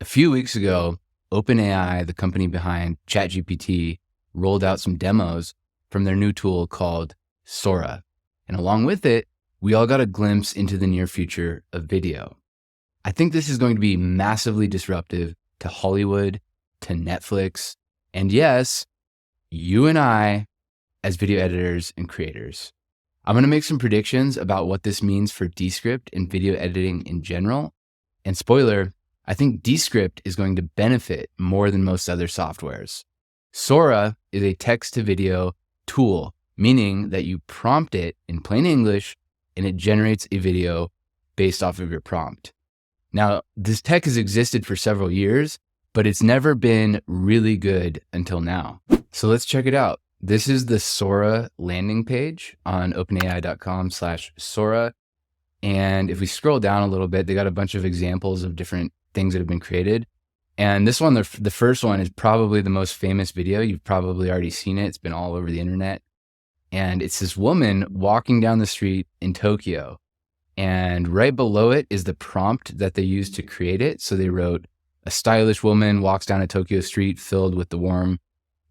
A few weeks ago, OpenAI, the company behind ChatGPT, rolled out some demos from their new tool called Sora. And along with it, we all got a glimpse into the near future of video. I think this is going to be massively disruptive to Hollywood, to Netflix, and yes, you and I as video editors and creators. I'm going to make some predictions about what this means for Descript and video editing in general. And spoiler, I think Descript is going to benefit more than most other softwares. Sora is a text-to-video tool, meaning that you prompt it in plain English and it generates a video based off of your prompt. Now, this tech has existed for several years, but it's never been really good until now. So let's check it out. This is the Sora landing page on openai.com/Sora. And if we scroll down a little bit, they got a bunch of examples of different things that have been created. And this one, the first one, is probably the most famous video. You've probably already seen it. It's been all over the internet. And it's this woman walking down the street in Tokyo. And right below it is the prompt that they used to create it. So they wrote, "A stylish woman walks down a Tokyo street filled with the warm,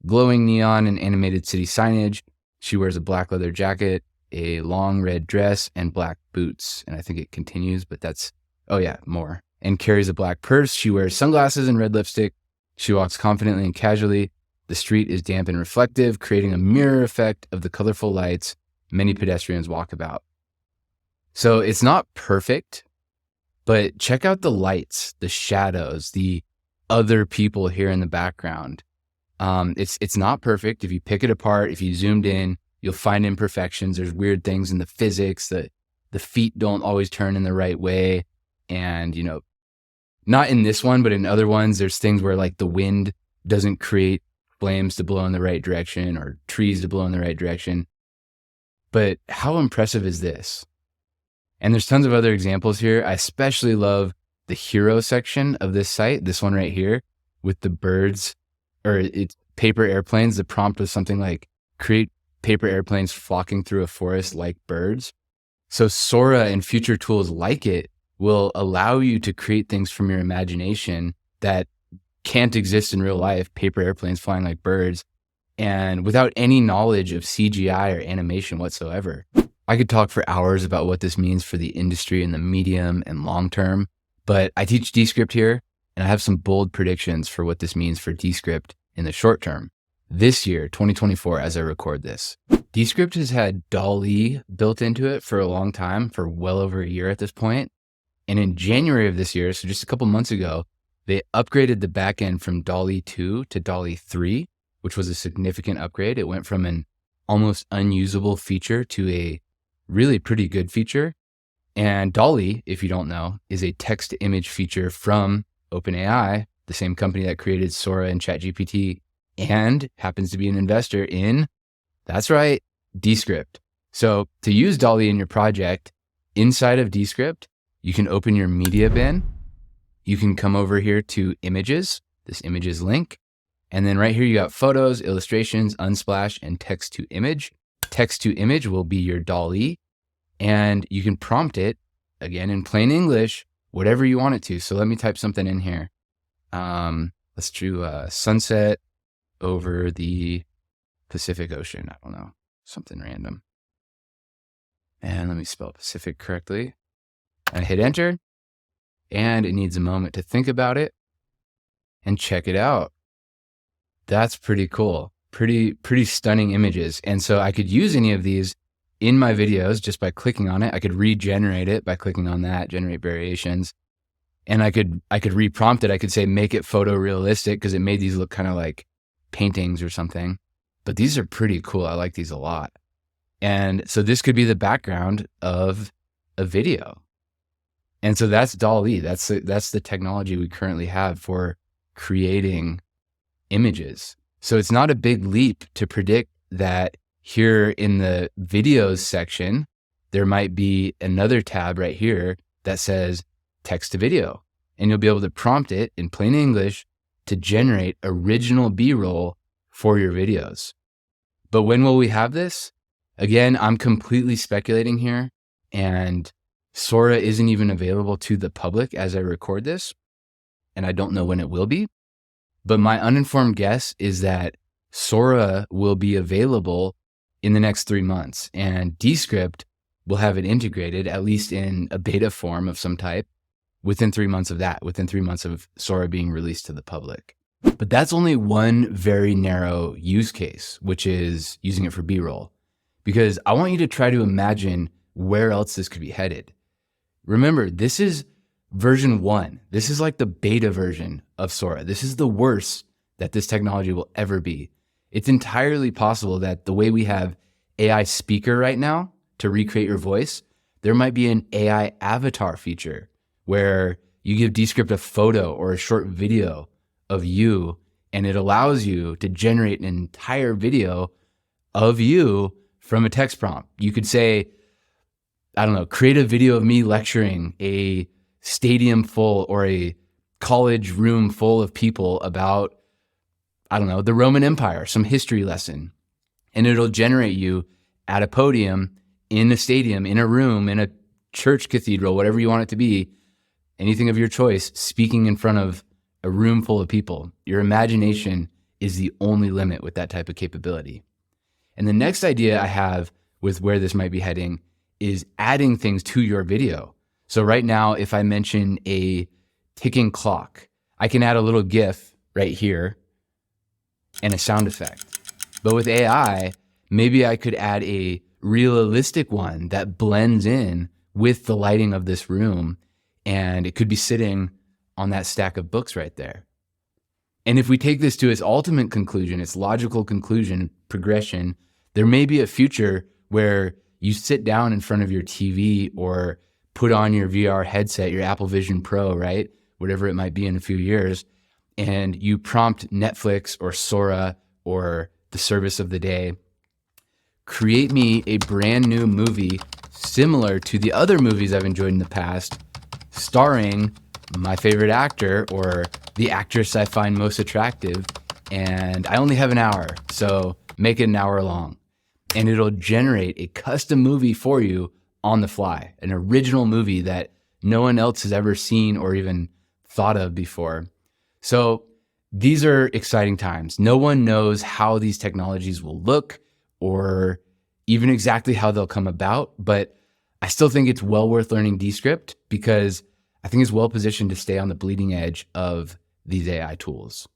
glowing neon and animated city signage. She wears a black leather jacket, a long red dress, and black boots." And I think it continues, but that's, oh yeah, more. "And carries a black purse. She wears sunglasses and red lipstick. She walks confidently and casually. The street is damp and reflective, creating a mirror effect of the colorful lights many pedestrians walk about." So it's not perfect, but check out the lights, the shadows, the other people here in the background. It's not perfect. If you pick it apart, if you zoomed in, you'll find imperfections. There's weird things in the physics, that the feet don't always turn in the right way. And, not in this one, but in other ones, there's things where like the wind doesn't create flames to blow in the right direction or trees to blow in the right direction. But how impressive is this? And there's tons of other examples here. I especially love the hero section of this site, this one right here with the birds, or it's paper airplanes. The prompt was something like, "Create paper airplanes flocking through a forest like birds." So Sora and future tools like it will allow you to create things from your imagination that can't exist in real life, paper airplanes flying like birds, and without any knowledge of CGI or animation whatsoever. I could talk for hours about what this means for the industry in the medium and long term, but I teach Descript here, and I have some bold predictions for what this means for Descript in the short term. This year, 2024, as I record this. Descript has had Dall-e built into it for a long time, for well over a year at this point. And in January of this year, so just a couple months ago, they upgraded the backend from Dall-e 2 to Dall-e 3, which was a significant upgrade. It went from an almost unusable feature to a really pretty good feature. And Dall-e, if you don't know, is a text-to-image feature from OpenAI, the same company that created Sora and ChatGPT, and happens to be an investor in, that's right, Descript. So to use Dall-e in your project, inside of Descript, you can open your media bin. You can come over here to images, this images link. And then right here, you got photos, illustrations, unsplash, and text to image. Text to image will be your Dall-e. And you can prompt it, again, in plain English, whatever you want it to. So let me type something in here. Let's do sunset over the Pacific Ocean. I don't know, something random. And let me spell Pacific correctly. I hit enter, and it needs a moment to think about it. And check it out. That's pretty cool. Pretty stunning images. And so I could use any of these in my videos just by clicking on it. I could regenerate it by clicking on that, generate variations. And I could reprompt it. I could say, make it photorealistic, because it made these look kind of like paintings or something. But these are pretty cool. I like these a lot. And so this could be the background of a video. And so that's Dall-e. That's the technology we currently have for creating images. So it's not a big leap to predict that here in the videos section, there might be another tab right here that says text to video. And you'll be able to prompt it in plain English to generate original B-roll for your videos. But when will we have this? Again, I'm completely speculating here, and Sora isn't even available to the public as I record this. and I don't know when it will be. But my uninformed guess is that Sora will be available in the next 3 months, and Descript will have it integrated, at least in a beta form of some type, within 3 months of Sora being released to the public. But that's only one very narrow use case, which is using it for B-roll, because I want you to try to imagine where else this could be headed. Remember, this is version 1. This is like the beta version of Sora. This is the worst that this technology will ever be. It's entirely possible that the way we have AI speaker right now to recreate your voice, there might be an AI avatar feature where you give Descript a photo or a short video of you, and it allows you to generate an entire video of you from a text prompt. You could say, I don't know, create a video of me lecturing a stadium full or a college room full of people about, I don't know, the Roman Empire, some history lesson. And it'll generate you at a podium, in a stadium, in a room, in a church cathedral, whatever you want it to be, anything of your choice, speaking in front of a room full of people. Your imagination is the only limit with that type of capability. And the next idea I have with where this might be heading is adding things to your video. So right now, if I mention a ticking clock, I can add a little GIF right here and a sound effect. But with AI, maybe I could add a realistic one that blends in with the lighting of this room, and it could be sitting on that stack of books right there. And if we take this to its ultimate conclusion, its logical conclusion, progression, there may be a future where you sit down in front of your TV or put on your VR headset, your Apple Vision Pro, right? Whatever it might be in a few years, and you prompt Netflix or Sora or the service of the day, create me a brand new movie similar to the other movies I've enjoyed in the past, starring my favorite actor or the actress I find most attractive, and I only have an hour, so make it an hour long. And it'll generate a custom movie for you on the fly, an original movie that no one else has ever seen or even thought of before. So these are exciting times. No one knows how these technologies will look or even exactly how they'll come about, but I still think it's well worth learning Descript because I think it's well positioned to stay on the bleeding edge of these AI tools.